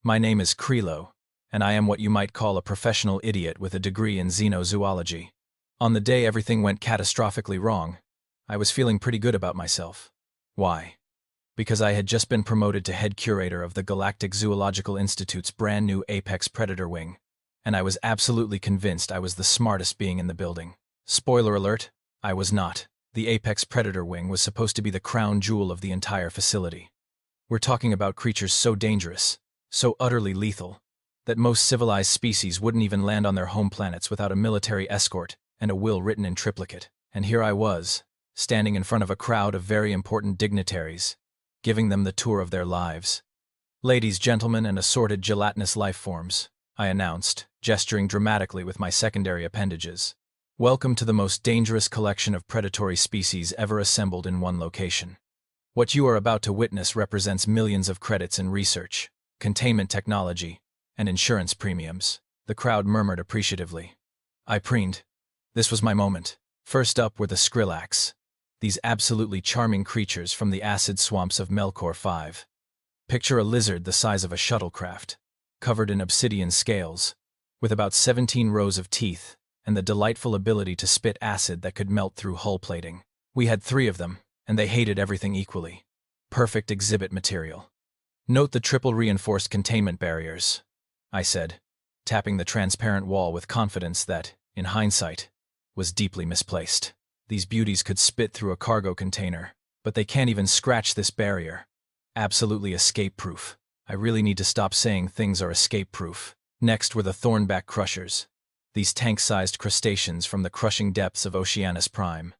My name is Krilo, and I am what you might call a professional idiot with a degree in xenozoology. On the day everything went catastrophically wrong, I was feeling pretty good about myself. Why? Because I had just been promoted to head curator of the Galactic Zoological Institute's brand new Apex Predator Wing, and I was absolutely convinced I was the smartest being in the building. Spoiler alert, I was not. The Apex Predator Wing was supposed to be the crown jewel of the entire facility. We're talking about creatures so dangerous, so utterly lethal, that most civilized species wouldn't even land on their home planets without a military escort and a will written in triplicate. And here I was, standing in front of a crowd of very important dignitaries, giving them the tour of their lives. "Ladies, gentlemen, and assorted gelatinous life forms," I announced, gesturing dramatically with my secondary appendages. "Welcome to the most dangerous collection of predatory species ever assembled in one location. What you are about to witness represents millions of credits in research, containment technology, and insurance premiums." The crowd murmured appreciatively. I preened. This was my moment. First up were the Skrillex, these absolutely charming creatures from the acid swamps of Melkor 5. Picture a lizard the size of a shuttlecraft, covered in obsidian scales, with about 17 rows of teeth, and the delightful ability to spit acid that could melt through hull plating. We had 3 of them, and they hated everything equally. Perfect exhibit material. "Note the triple reinforced containment barriers," I said, tapping the transparent wall with confidence that, in hindsight, was deeply misplaced. These beauties could spit through a cargo container, but they can't even scratch this barrier. Absolutely escape-proof. I really need to stop saying things are escape-proof. Next were the thornback crushers, these tank-sized crustaceans from the crushing depths of Oceanus Prime.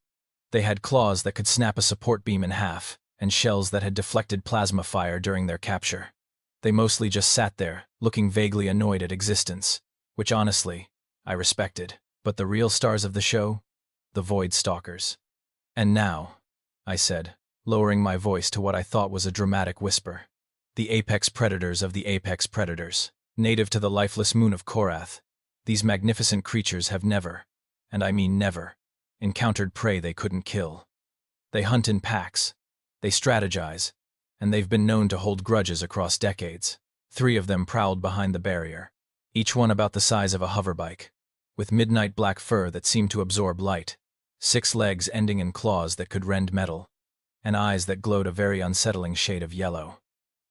They had claws that could snap a support beam in half, and shells that had deflected plasma fire during their capture. They mostly just sat there, looking vaguely annoyed at existence, which honestly, I respected. But the real stars of the show? The Void Stalkers. "And now," I said, lowering my voice to what I thought was a dramatic whisper, "the apex predators of the apex predators. Native to the lifeless moon of Korath, these magnificent creatures have never, and I mean never, encountered prey they couldn't kill. They hunt in packs, they strategize, and they've been known to hold grudges across decades. 3 of them prowled behind the barrier, each one about the size of a hoverbike, with midnight black fur that seemed to absorb light, 6 legs ending in claws that could rend metal, and eyes that glowed a very unsettling shade of yellow.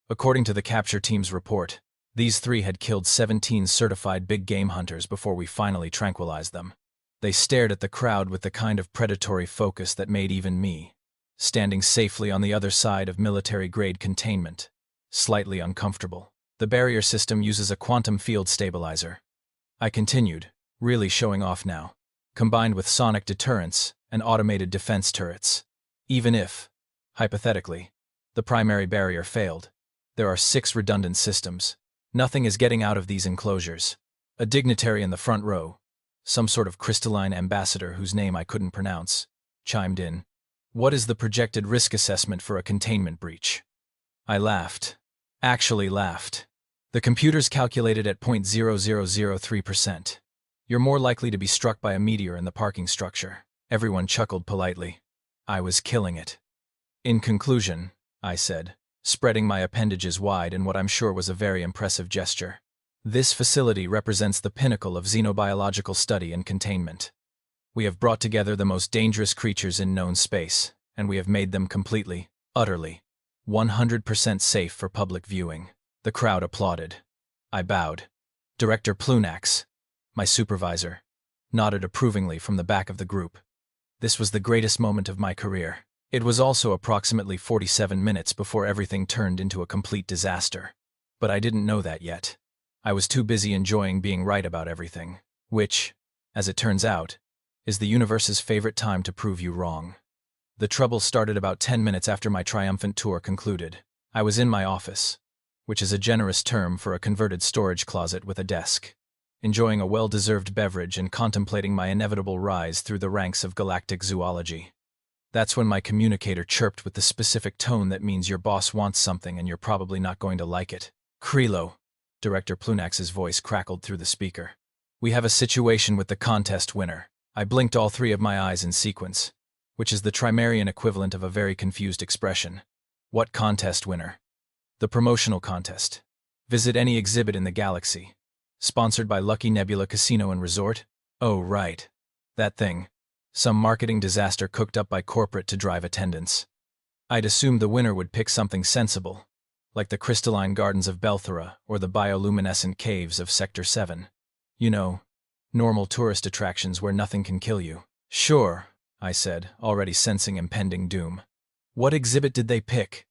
According to the capture team's report, these 3 had killed 17 certified big game hunters before we finally tranquilized them. They stared at the crowd with the kind of predatory focus that made even me, standing safely on the other side of military-grade containment, slightly uncomfortable. "The barrier system uses a quantum field stabilizer," I continued, really showing off now, "combined with sonic deterrence and automated defense turrets. Even if, hypothetically, the primary barrier failed, there are 6 redundant systems. Nothing is getting out of these enclosures." A dignitary in the front row, some sort of crystalline ambassador whose name I couldn't pronounce, chimed in. "What is the projected risk assessment for a containment breach?" I laughed. Actually laughed. "The computers calculated at 0.0003%. You're more likely to be struck by a meteor in the parking structure." Everyone chuckled politely. I was killing it. "In conclusion," I said, spreading my appendages wide in what I'm sure was a very impressive gesture, "this facility represents the pinnacle of xenobiological study and containment. We have brought together the most dangerous creatures in known space, and we have made them completely, utterly, 100% safe for public viewing." The crowd applauded. I bowed. Director Plunax, my supervisor, nodded approvingly from the back of the group. This was the greatest moment of my career. It was also approximately 47 minutes before everything turned into a complete disaster. But I didn't know that yet. I was too busy enjoying being right about everything, which, as it turns out, is the universe's favorite time to prove you wrong. The trouble started about 10 minutes after my triumphant tour concluded. I was in my office, which is a generous term for a converted storage closet with a desk, enjoying a well-deserved beverage and contemplating my inevitable rise through the ranks of galactic zoology. That's when my communicator chirped with the specific tone that means your boss wants something and you're probably not going to like it. "Krilo," Director Plunax's voice crackled through the speaker. "We have a situation with the contest winner." I blinked all 3 of my eyes in sequence, which is the Trimerian equivalent of a very confused expression. "What contest winner?" "The promotional contest. Visit any exhibit in the galaxy. Sponsored by Lucky Nebula Casino and Resort? Oh, right. That thing. Some marketing disaster cooked up by corporate to drive attendance. I'd assumed the winner would pick something sensible, like the crystalline gardens of Belthera or the bioluminescent caves of Sector 7. You know, normal tourist attractions where nothing can kill you. Sure, I said, already sensing impending doom. What exhibit did they pick?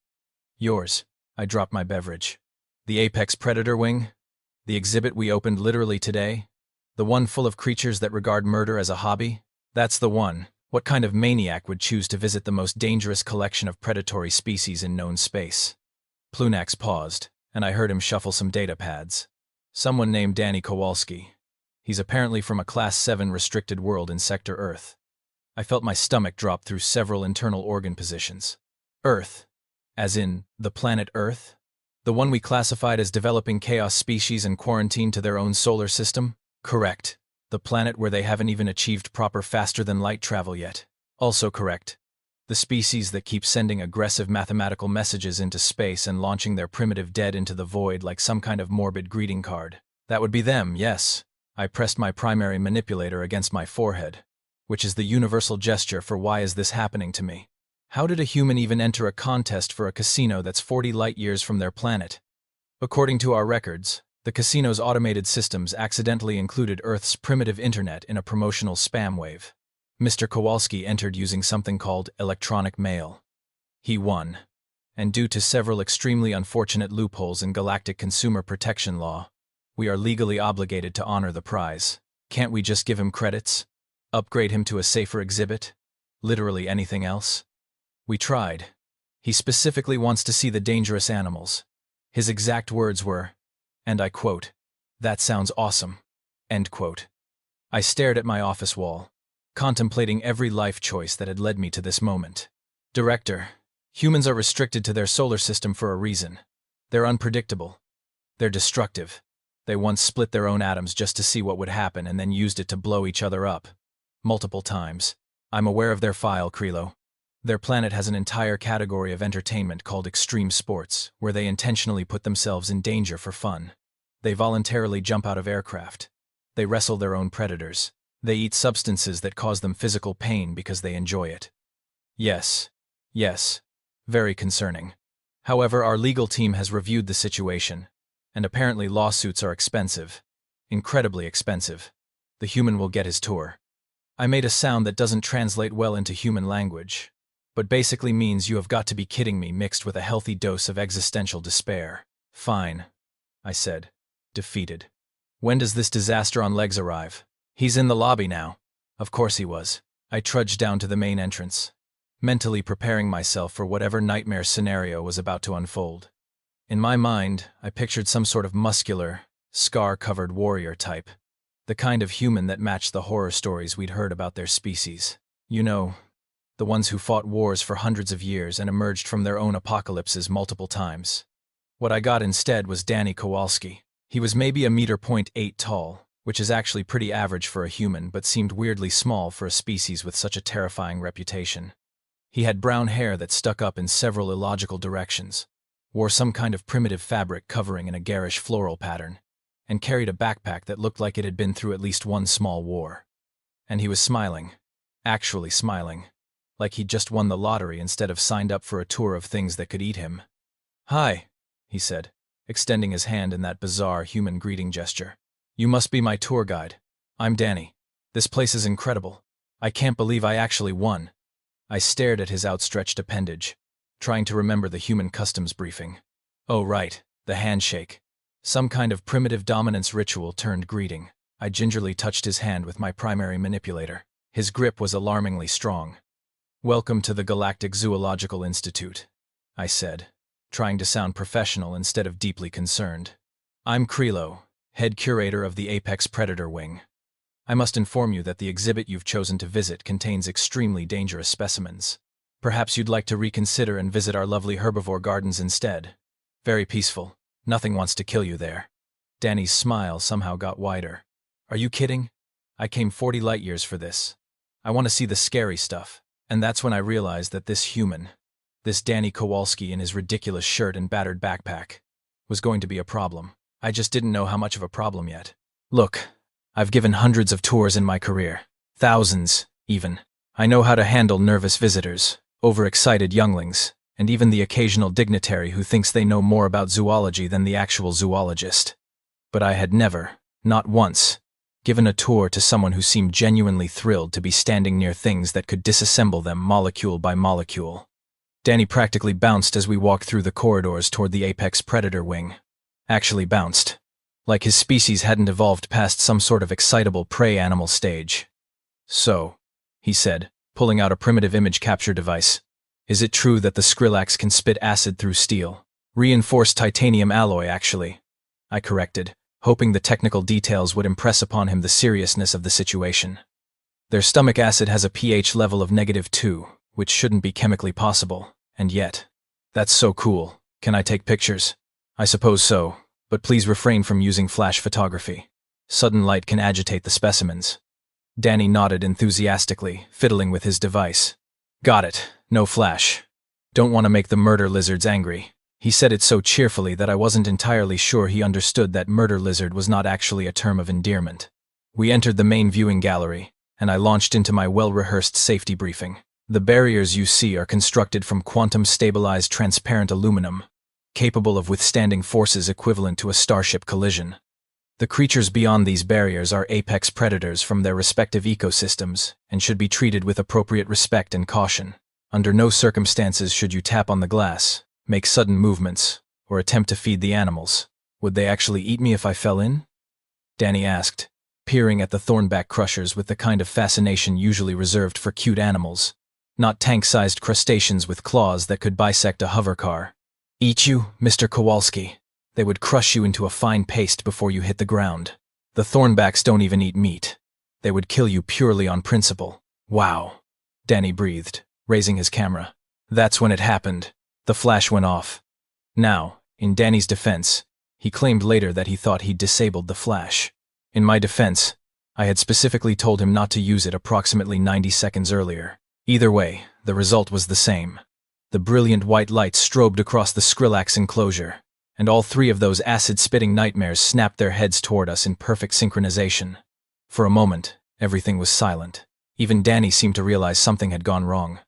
Yours. I dropped my beverage. The apex predator wing? The exhibit we opened literally today? The one full of creatures that regard murder as a hobby? That's the one. What kind of maniac would choose to visit the most dangerous collection of predatory species in known space? Plunax paused, and I heard him shuffle some data pads. Someone named Danny Kowalski. He's apparently from a Class 7 restricted world in Sector Earth. I felt my stomach drop through several internal organ positions. Earth. As in, the planet Earth? The one we classified as developing chaos species and quarantined to their own solar system? Correct. The planet where they haven't even achieved proper faster-than-light travel yet. Also correct. The species that keep sending aggressive mathematical messages into space and launching their primitive dead into the void like some kind of morbid greeting card. That would be them, yes. I pressed my primary manipulator against my forehead, which is the universal gesture for why is this happening to me. How did a human even enter a contest for a casino that's 40 light-years from their planet? According to our records, the casino's automated systems accidentally included Earth's primitive internet in a promotional spam wave. Mr. Kowalski entered using something called electronic mail. He won. And due to several extremely unfortunate loopholes in galactic consumer protection law, we are legally obligated to honor the prize. Can't we just give him credits? Upgrade him to a safer exhibit? Literally anything else? We tried. He specifically wants to see the dangerous animals. His exact words were, and I quote, "That sounds awesome." End quote. I stared at my office wall, contemplating every life choice that had led me to this moment. Director, humans are restricted to their solar system for a reason. They're unpredictable. They're destructive. They once split their own atoms just to see what would happen and then used it to blow each other up. Multiple times. I'm aware of their file, Krilo. Their planet has an entire category of entertainment called extreme sports, where they intentionally put themselves in danger for fun. They voluntarily jump out of aircraft. They wrestle their own predators. They eat substances that cause them physical pain because they enjoy it. Yes. Very concerning. However, our legal team has reviewed the situation, and apparently lawsuits are expensive. Incredibly expensive. The human will get his tour. I made a sound that doesn't translate well into human language, but basically means you have got to be kidding me mixed with a healthy dose of existential despair. Fine, I said, defeated. When does this disaster on legs arrive? He's in the lobby now. Of course he was. I trudged down to the main entrance, mentally preparing myself for whatever nightmare scenario was about to unfold. In my mind, I pictured some sort of muscular, scar-covered warrior type, the kind of human that matched the horror stories we'd heard about their species. You know, the ones who fought wars for hundreds of years and emerged from their own apocalypses multiple times. What I got instead was Danny Kowalski. He was maybe 1.8 meters tall, which is actually pretty average for a human but seemed weirdly small for a species with such a terrifying reputation. He had brown hair that stuck up in several illogical directions, wore some kind of primitive fabric covering in a garish floral pattern, and carried a backpack that looked like it had been through at least one small war. And he was smiling. Actually smiling. Like he'd just won the lottery instead of signed up for a tour of things that could eat him. "Hi," he said, extending his hand in that bizarre human greeting gesture. "You must be my tour guide. I'm Danny. This place is incredible. I can't believe I actually won." I stared at his outstretched appendage, trying to remember the human customs briefing. Oh right, the handshake. Some kind of primitive dominance ritual turned greeting. I gingerly touched his hand with my primary manipulator. His grip was alarmingly strong. "Welcome to the Galactic Zoological Institute," I said, trying to sound professional instead of deeply concerned. "I'm Krilo, head curator of the Apex Predator Wing. I must inform you that the exhibit you've chosen to visit contains extremely dangerous specimens. Perhaps you'd like to reconsider and visit our lovely herbivore gardens instead. Very peaceful. Nothing wants to kill you there." Danny's smile somehow got wider. "Are you kidding? I came 40 light-years for this. I want to see the scary stuff." And that's when I realized that this human, this Danny Kowalski in his ridiculous shirt and battered backpack, was going to be a problem. I just didn't know how much of a problem yet. Look, I've given hundreds of tours in my career. Thousands, even. I know how to handle nervous visitors, overexcited younglings, and even the occasional dignitary who thinks they know more about zoology than the actual zoologist. But I had never, not once, given a tour to someone who seemed genuinely thrilled to be standing near things that could disassemble them molecule by molecule. Danny practically bounced as we walked through the corridors toward the apex predator wing. Actually bounced. Like his species hadn't evolved past some sort of excitable prey animal stage. So, he said, pulling out a primitive image capture device, is it true that the Skrillex can spit acid through steel? Reinforced titanium alloy, actually. I corrected, hoping the technical details would impress upon him the seriousness of the situation. Their stomach acid has a pH level of -2, which shouldn't be chemically possible, and yet. That's so cool. Can I take pictures? I suppose so, but please refrain from using flash photography. Sudden light can agitate the specimens. Danny nodded enthusiastically, fiddling with his device. Got it, no flash. Don't want to make the murder lizards angry. He said it so cheerfully that I wasn't entirely sure he understood that murder lizard was not actually a term of endearment. We entered the main viewing gallery, and I launched into my well-rehearsed safety briefing. The barriers you see are constructed from quantum-stabilized transparent aluminum, capable of withstanding forces equivalent to a starship collision. The creatures beyond these barriers are apex predators from their respective ecosystems and should be treated with appropriate respect and caution. Under no circumstances should you tap on the glass, make sudden movements, or attempt to feed the animals. Would they actually eat me if I fell in? Danny asked, peering at the thornback crushers with the kind of fascination usually reserved for cute animals, not tank-sized crustaceans with claws that could bisect a hovercar. Eat you, Mr. Kowalski. They would crush you into a fine paste before you hit the ground. The thornbacks don't even eat meat. They would kill you purely on principle. Wow, Danny breathed, raising his camera. That's when it happened. The flash went off. Now, in Danny's defense, he claimed later that he thought he'd disabled the flash. In my defense, I had specifically told him not to use it approximately 90 seconds earlier. Either way, the result was the same. The brilliant white light strobed across the Skrillex enclosure, and all three of those acid-spitting nightmares snapped their heads toward us in perfect synchronization. For a moment, everything was silent. Even Danny seemed to realize something had gone wrong.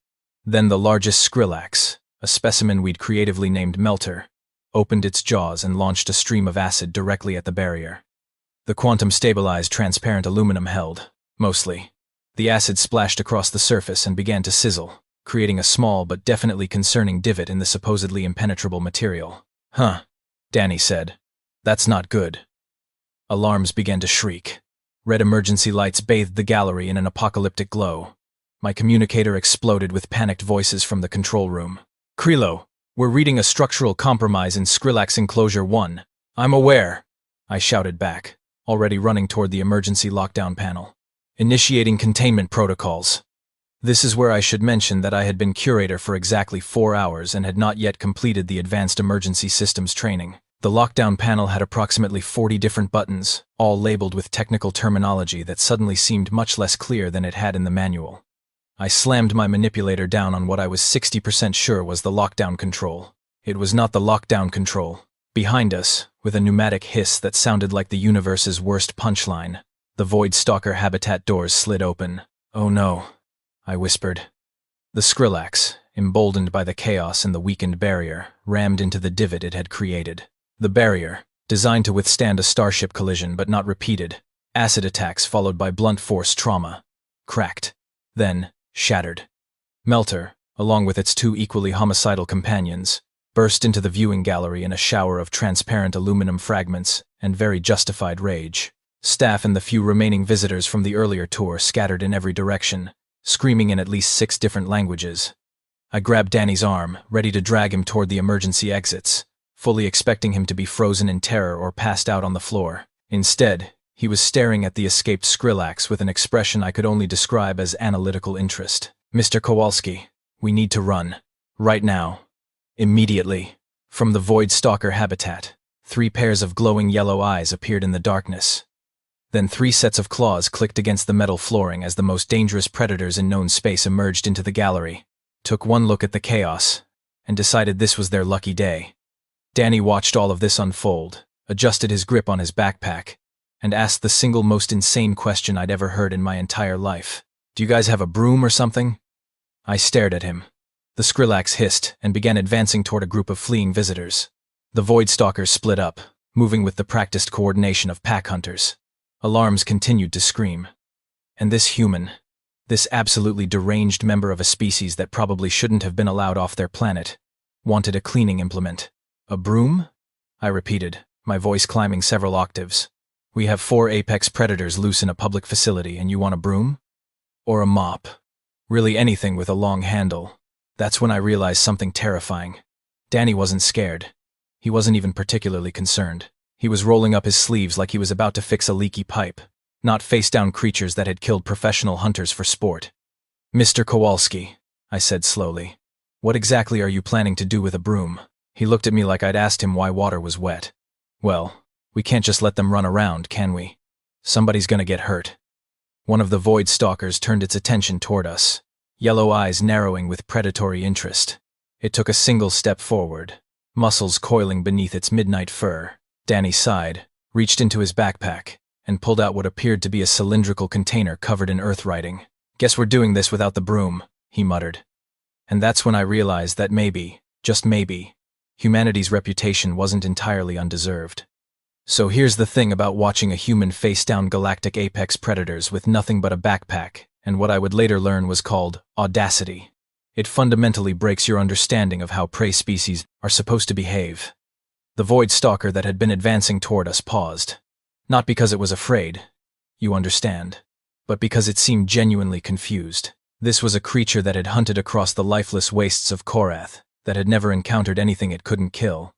Then the largest Skrillex, a specimen we'd creatively named Melter, opened its jaws and launched a stream of acid directly at the barrier. The quantum-stabilized transparent aluminum held, mostly. The acid splashed across the surface and began to sizzle, creating a small but definitely concerning divot in the supposedly impenetrable material. Huh, Danny said. That's not good. Alarms began to shriek. Red emergency lights bathed the gallery in an apocalyptic glow. My communicator exploded with panicked voices from the control room. Krilo, we're reading a structural compromise in Skrillex Enclosure 1. I'm aware, I shouted back, already running toward the emergency lockdown panel. Initiating containment protocols. This is where I should mention that I had been curator for exactly 4 hours and had not yet completed the Advanced Emergency Systems training. The lockdown panel had approximately 40 different buttons, all labeled with technical terminology that suddenly seemed much less clear than it had in the manual. I slammed my manipulator down on what I was 60% sure was the lockdown control. It was not the lockdown control. Behind us, with a pneumatic hiss that sounded like the universe's worst punchline, the Void Stalker habitat doors slid open. Oh no, I whispered. The Skrillex, emboldened by the chaos and the weakened barrier, rammed into the divot it had created. The barrier, designed to withstand a starship collision but not repeated, acid attacks followed by blunt force trauma, cracked, then shattered. Melter, along with its two equally homicidal companions, burst into the viewing gallery in a shower of transparent aluminum fragments and very justified rage. Staff and the few remaining visitors from the earlier tour scattered in every direction, screaming in at least 6 different languages. I grabbed Danny's arm, ready to drag him toward the emergency exits, fully expecting him to be frozen in terror or passed out on the floor. Instead, he was staring at the escaped Skrillex with an expression I could only describe as analytical interest. Mr. Kowalski, we need to run. Right now. Immediately. From the Void Stalker habitat, 3 pairs of glowing yellow eyes appeared in the darkness. Then 3 sets of claws clicked against the metal flooring as the most dangerous predators in known space emerged into the gallery, took one look at the chaos, and decided this was their lucky day. Danny watched all of this unfold, adjusted his grip on his backpack, and asked the single most insane question I'd ever heard in my entire life. Do you guys have a broom or something? I stared at him. The Skrillex hissed and began advancing toward a group of fleeing visitors. The Void Stalkers split up, moving with the practiced coordination of pack hunters. Alarms continued to scream. And this human, this absolutely deranged member of a species that probably shouldn't have been allowed off their planet, wanted a cleaning implement. A broom? I repeated, my voice climbing several octaves. We have 4 apex predators loose in a public facility and you want a broom? Or a mop? Really anything with a long handle. That's when I realized something terrifying. Danny wasn't scared. He wasn't even particularly concerned. He was rolling up his sleeves like he was about to fix a leaky pipe, not face-down creatures that had killed professional hunters for sport. Mr. Kowalski, I said slowly, what exactly are you planning to do with a broom? He looked at me like I'd asked him why water was wet. Well, we can't just let them run around, can we? Somebody's gonna get hurt. One of the Void Stalkers turned its attention toward us, yellow eyes narrowing with predatory interest. It took a single step forward, muscles coiling beneath its midnight fur. Danny sighed, reached into his backpack, and pulled out what appeared to be a cylindrical container covered in earth writing. Guess we're doing this without the broom, he muttered. And that's when I realized that maybe, just maybe, humanity's reputation wasn't entirely undeserved. So here's the thing about watching a human face down galactic apex predators with nothing but a backpack, and what I would later learn was called audacity. It fundamentally breaks your understanding of how prey species are supposed to behave. The Void Stalker that had been advancing toward us paused. Not because it was afraid, you understand, but because it seemed genuinely confused. This was a creature that had hunted across the lifeless wastes of Korath, that had never encountered anything it couldn't kill.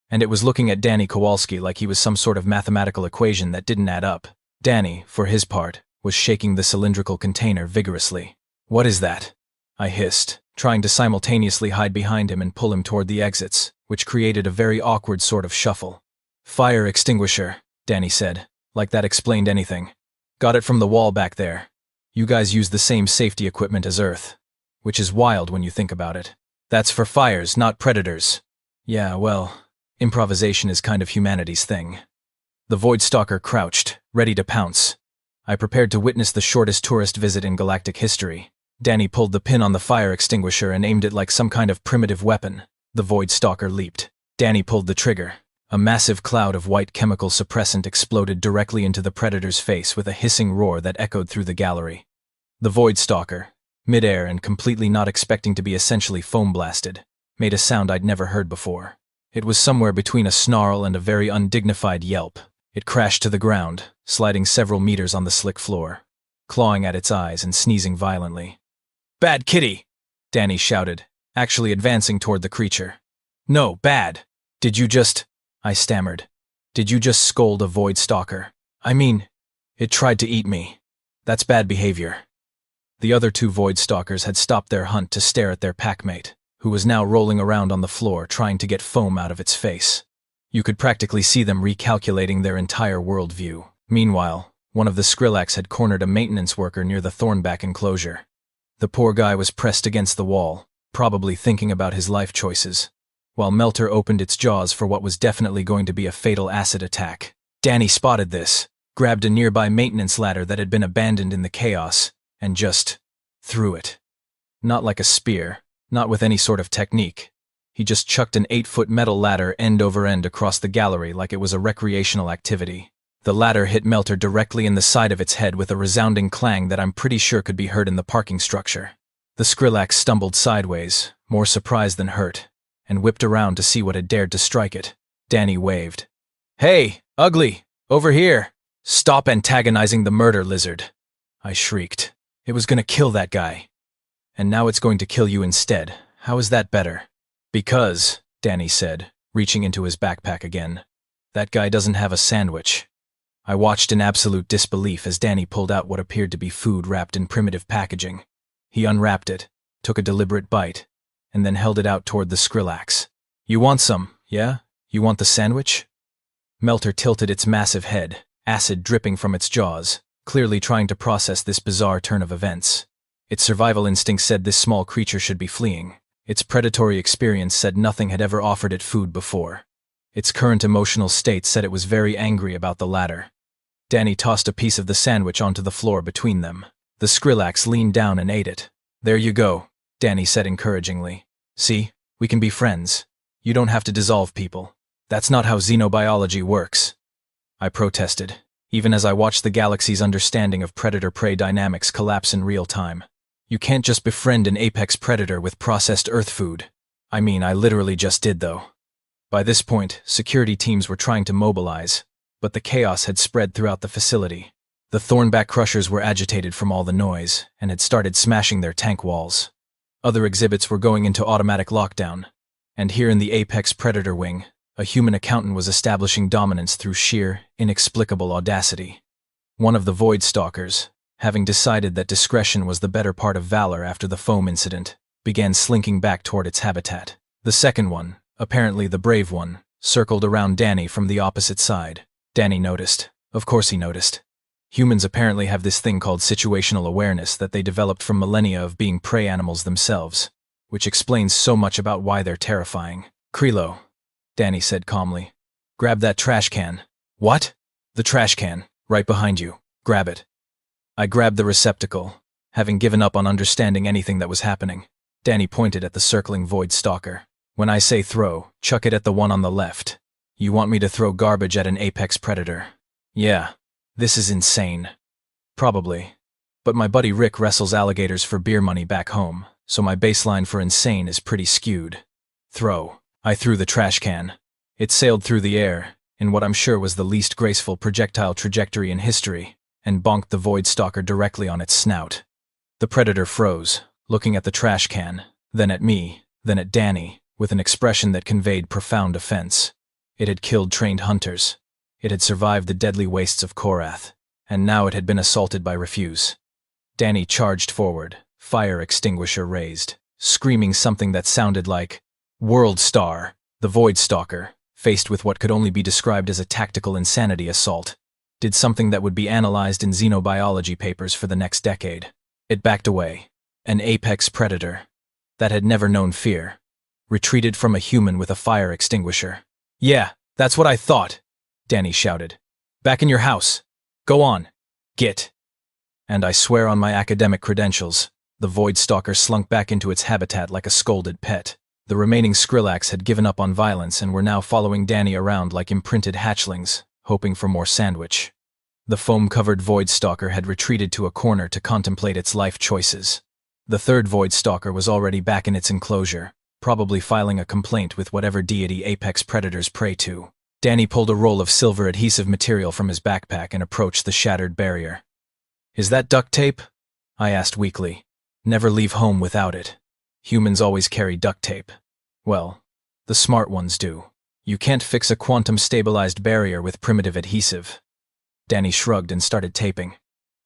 And it was looking at Danny Kowalski like he was some sort of mathematical equation that didn't add up. Danny, for his part, was shaking the cylindrical container vigorously. What is that? I hissed, trying to simultaneously hide behind him and pull him toward the exits, which created a very awkward sort of shuffle. Fire extinguisher, Danny said, like that explained anything. Got it from the wall back there. You guys use the same safety equipment as Earth, which is wild when you think about it. That's for fires, not predators. Yeah, well, improvisation is kind of humanity's thing. The Void Stalker crouched, ready to pounce. I prepared to witness the shortest tourist visit in galactic history. Danny pulled the pin on the fire extinguisher and aimed it like some kind of primitive weapon. The Void Stalker leaped. Danny pulled the trigger. A massive cloud of white chemical suppressant exploded directly into the predator's face with a hissing roar that echoed through the gallery. The Void Stalker, midair and completely not expecting to be essentially foam-blasted, made a sound I'd never heard before. It was somewhere between a snarl and a very undignified yelp. It crashed to the ground, sliding several meters on the slick floor, clawing at its eyes and sneezing violently. Bad kitty! Danny shouted, actually advancing toward the creature. No, bad! Did you just... I stammered. Did you just scold a Void Stalker? I mean, it tried to eat me. That's bad behavior. The other 2 Void Stalkers had stopped their hunt to stare at their packmate, who was now rolling around on the floor trying to get foam out of its face. You could practically see them recalculating their entire worldview. Meanwhile, one of the Skrillex had cornered a maintenance worker near the Thornback enclosure. The poor guy was pressed against the wall, probably thinking about his life choices, while Melter opened its jaws for what was definitely going to be a fatal acid attack. Danny spotted this, grabbed a nearby maintenance ladder that had been abandoned in the chaos, and just threw it. Not like a spear, not with any sort of technique. He just chucked an 8-foot metal ladder end over end across the gallery like it was a recreational activity. The ladder hit Melter directly in the side of its head with a resounding clang that I'm pretty sure could be heard in the parking structure. The Skrillex stumbled sideways, more surprised than hurt, and whipped around to see what had dared to strike it. Danny waved. Hey, ugly, over here! Stop antagonizing the murder lizard! I shrieked. It was gonna kill that guy. And now it's going to kill you instead. How is that better? Because, Danny said, reaching into his backpack again, that guy doesn't have a sandwich. I watched in absolute disbelief as Danny pulled out what appeared to be food wrapped in primitive packaging. He unwrapped it, took a deliberate bite, and then held it out toward the Skrillex. You want some, yeah? You want the sandwich? Melter tilted its massive head, acid dripping from its jaws, clearly trying to process this bizarre turn of events. Its survival instinct said this small creature should be fleeing. Its predatory experience said nothing had ever offered it food before. Its current emotional state said it was very angry about the latter. Danny tossed a piece of the sandwich onto the floor between them. The Skrillex leaned down and ate it. "There you go," Danny said encouragingly. "See, we can be friends. You don't have to dissolve people. That's not how xenobiology works." I protested, even as I watched the galaxy's understanding of predator-prey dynamics collapse in real time. You can't just befriend an apex predator with processed Earth food. I mean, I literally just did, though. By this point, security teams were trying to mobilize, but the chaos had spread throughout the facility. The Thornback Crushers were agitated from all the noise and had started smashing their tank walls. Other exhibits were going into automatic lockdown, and here in the Apex Predator Wing, a human accountant was establishing dominance through sheer, inexplicable audacity. One of the Void Stalkers, having decided that discretion was the better part of valor after the foam incident, began slinking back toward its habitat. The second one, apparently the brave one, circled around Danny from the opposite side. Danny noticed. Of course he noticed. Humans apparently have this thing called situational awareness that they developed from millennia of being prey animals themselves, which explains so much about why they're terrifying. "Krilo," Danny said calmly. "Grab that trash can." "What?" "The trash can, right behind you. Grab it." I grabbed the receptacle, having given up on understanding anything that was happening. Danny pointed at the circling Void Stalker. "When I say throw, chuck it at the one on the left. You want me to throw garbage at an apex predator?" "Yeah. This is insane." "Probably. But my buddy Rick wrestles alligators for beer money back home, so my baseline for insane is pretty skewed." "Throw." I threw the trash can. It sailed through the air, in what I'm sure was the least graceful projectile trajectory in history, and bonked the Void Stalker directly on its snout. The predator froze, looking at the trash can, then at me, then at Danny, with an expression that conveyed profound offense. It had killed trained hunters. It had survived the deadly wastes of Korath, and now it had been assaulted by refuse. Danny charged forward, fire extinguisher raised, screaming something that sounded like, "World Star!" The Void Stalker, faced with what could only be described as a tactical insanity assault, did something that would be analyzed in xenobiology papers for the next decade. It backed away. An apex predator that had never known fear retreated from a human with a fire extinguisher. "Yeah, that's what I thought," Danny shouted. "Back in your house. Go on. Git." And I swear on my academic credentials, the Void Stalker slunk back into its habitat like a scolded pet. The remaining Skrillex had given up on violence and were now following Danny around like imprinted hatchlings, hoping for more sandwich. The foam-covered Void Stalker had retreated to a corner to contemplate its life choices. The third Void Stalker was already back in its enclosure, probably filing a complaint with whatever deity apex predators prey to. Danny pulled a roll of silver adhesive material from his backpack and approached the shattered barrier. "Is that duct tape?" I asked weakly. "Never leave home without it. Humans always carry duct tape. Well, the smart ones do. You can't fix a quantum-stabilized barrier with primitive adhesive." Danny shrugged and started taping.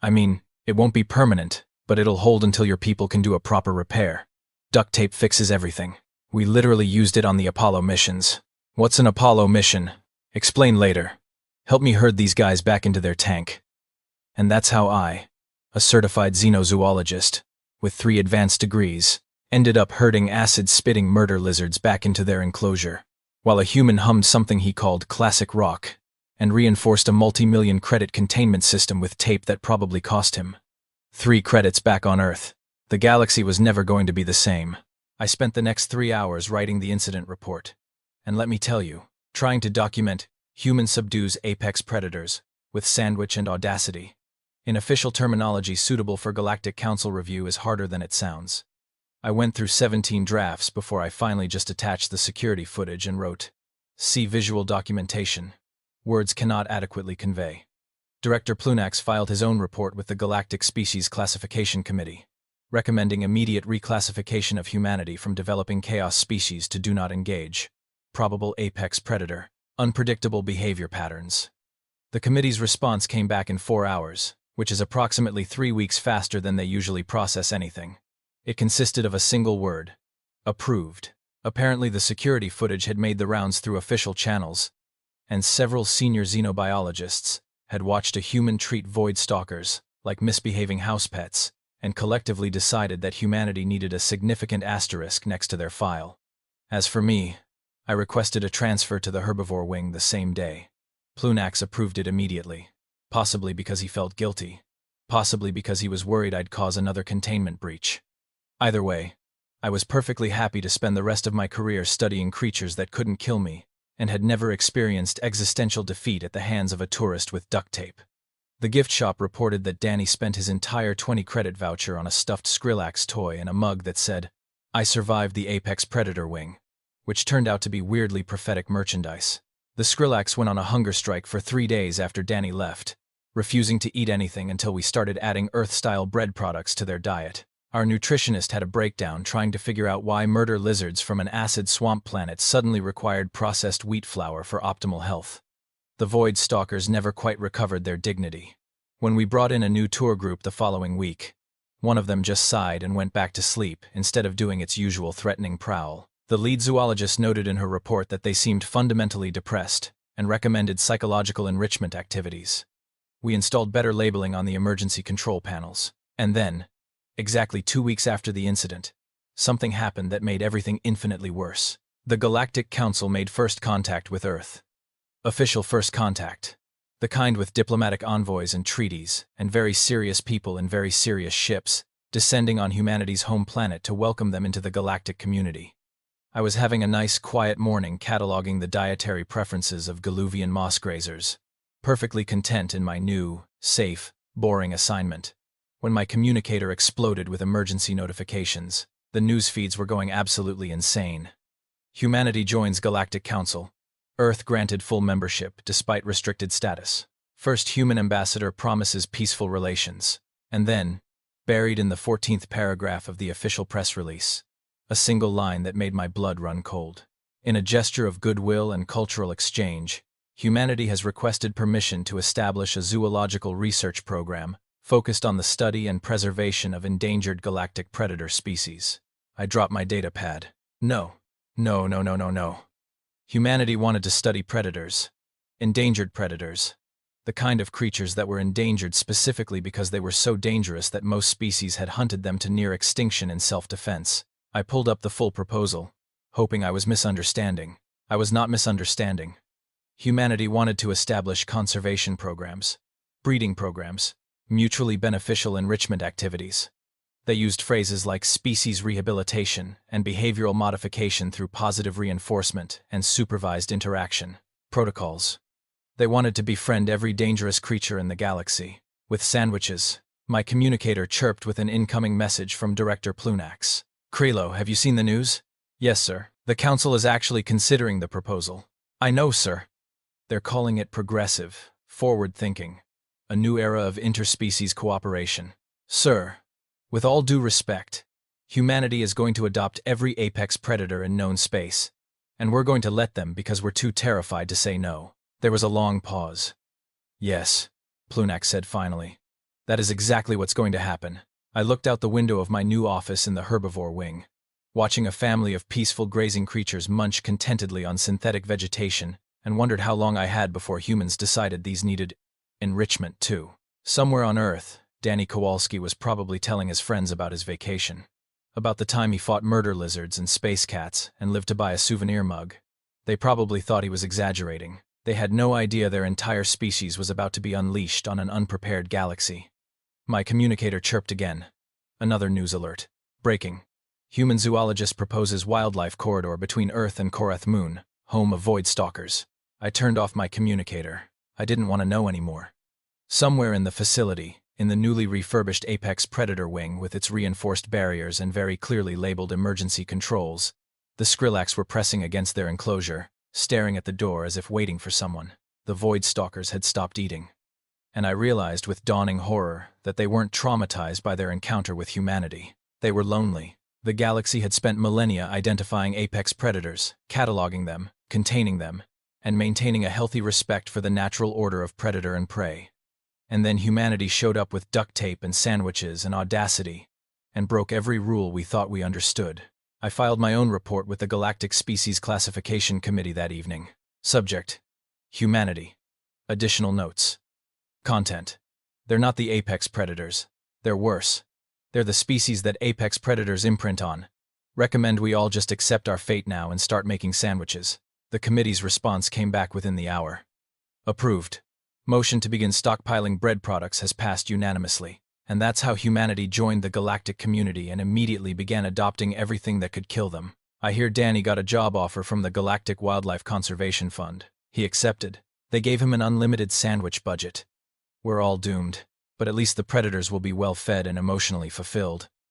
"I mean, it won't be permanent, but it'll hold until your people can do a proper repair. Duct tape fixes everything. We literally used it on the Apollo missions." "What's an Apollo mission?" "Explain later. Help me herd these guys back into their tank." And that's how I, a certified xenozoologist, with 3 advanced degrees, ended up herding acid-spitting murder lizards back into their enclosure, while a human hummed something he called classic rock, and reinforced a multi-million credit containment system with tape that probably cost him 3 credits back on Earth. The galaxy was never going to be the same. I spent the next 3 hours writing the incident report. And let me tell you, trying to document human subdues apex predators with sandwich and audacity, in official terminology suitable for Galactic Council review, is harder than it sounds. I went through 17 drafts before I finally just attached the security footage and wrote, "See visual documentation. Words cannot adequately convey." Director Plunax filed his own report with the Galactic Species Classification Committee, recommending immediate reclassification of humanity from developing chaos species to do not engage. Probable apex predator. Unpredictable behavior patterns. The committee's response came back in 4 hours, which is approximately 3 weeks faster than they usually process anything. It consisted of a single word: approved. Apparently the security footage had made the rounds through official channels, and several senior xenobiologists had watched a human treat Void Stalkers like misbehaving house pets, and collectively decided that humanity needed a significant asterisk next to their file. As for me, I requested a transfer to the herbivore wing the same day. Plunax approved it immediately, possibly because he felt guilty, possibly because he was worried I'd cause another containment breach. Either way, I was perfectly happy to spend the rest of my career studying creatures that couldn't kill me and had never experienced existential defeat at the hands of a tourist with duct tape. The gift shop reported that Danny spent his entire 20-credit voucher on a stuffed Skrillex toy and a mug that said, "I survived the Apex Predator wing," which turned out to be weirdly prophetic merchandise. The Skrillex went on a hunger strike for 3 days after Danny left, refusing to eat anything until we started adding Earth-style bread products to their diet. Our nutritionist had a breakdown trying to figure out why murder lizards from an acid swamp planet suddenly required processed wheat flour for optimal health. The Void Stalkers never quite recovered their dignity. When we brought in a new tour group the following week, one of them just sighed and went back to sleep instead of doing its usual threatening prowl. The lead zoologist noted in her report that they seemed fundamentally depressed and recommended psychological enrichment activities. We installed better labeling on the emergency control panels. And then, exactly 2 weeks after the incident, something happened that made everything infinitely worse. The Galactic Council made first contact with Earth. Official first contact. The kind with diplomatic envoys and treaties, and very serious people in very serious ships, descending on humanity's home planet to welcome them into the galactic community. I was having a nice, quiet morning cataloging the dietary preferences of Galuvian moss grazers, perfectly content in my new, safe, boring assignment, when my communicator exploded with emergency notifications. The news feeds were going absolutely insane. Humanity joins Galactic Council. Earth granted full membership despite restricted status. First human ambassador promises peaceful relations. And then, buried in the 14th paragraph of the official press release, a single line that made my blood run cold. In a gesture of goodwill and cultural exchange, humanity has requested permission to establish a zoological research program focused on the study and preservation of endangered galactic predator species. I dropped my data pad. No. Humanity wanted to study predators. Endangered predators. The kind of creatures that were endangered specifically because they were so dangerous that most species had hunted them to near extinction in self-defense. I pulled up the full proposal, hoping I was misunderstanding. I was not misunderstanding. Humanity wanted to establish conservation programs, breeding programs, mutually beneficial enrichment activities. They used phrases like species rehabilitation and behavioral modification through positive reinforcement and supervised interaction. Protocols. They wanted to befriend every dangerous creature in the galaxy. With sandwiches, my communicator chirped with an incoming message from Director Plunax. "Krilo, have you seen the news?" "Yes, sir. The council is actually considering the proposal." "I know, sir. They're calling it progressive, forward-thinking, a new era of interspecies cooperation." "Sir, with all due respect, humanity is going to adopt every apex predator in known space, and we're going to let them because we're too terrified to say no." There was a long pause. "Yes," Plunax said finally. "That is exactly what's going to happen." I looked out the window of my new office in the herbivore wing, watching a family of peaceful grazing creatures munch contentedly on synthetic vegetation, and wondered how long I had before humans decided these needed enrichment too. Somewhere on Earth, Danny Kowalski was probably telling his friends about his vacation, about the time he fought murder lizards and space cats and lived to buy a souvenir mug. They probably thought he was exaggerating. They had no idea their entire species was about to be unleashed on an unprepared galaxy. My communicator chirped again. Another news alert. Breaking. Human zoologist proposes wildlife corridor between Earth and Korath Moon, home of void stalkers. I turned off my communicator. I didn't want to know anymore. Somewhere in the facility, in the newly refurbished Apex Predator wing with its reinforced barriers and very clearly labeled emergency controls, the Skrillex were pressing against their enclosure, staring at the door as if waiting for someone. The void stalkers had stopped eating. And I realized with dawning horror that they weren't traumatized by their encounter with humanity. They were lonely. The galaxy had spent millennia identifying apex predators, cataloging them, containing them, and maintaining a healthy respect for the natural order of predator and prey. And then humanity showed up with duct tape and sandwiches and audacity, and broke every rule we thought we understood. I filed my own report with the Galactic Species Classification Committee that evening. Subject: Humanity. Additional notes. Content: They're not the apex predators. They're worse. They're the species that apex predators imprint on. Recommend we all just accept our fate now and start making sandwiches. The committee's response came back within the hour. Approved. Motion to begin stockpiling bread products has passed unanimously. And that's how humanity joined the galactic community and immediately began adopting everything that could kill them. I hear Danny got a job offer from the Galactic Wildlife Conservation Fund. He accepted. They gave him an unlimited sandwich budget. We're all doomed. But at least the predators will be well fed and emotionally fulfilled.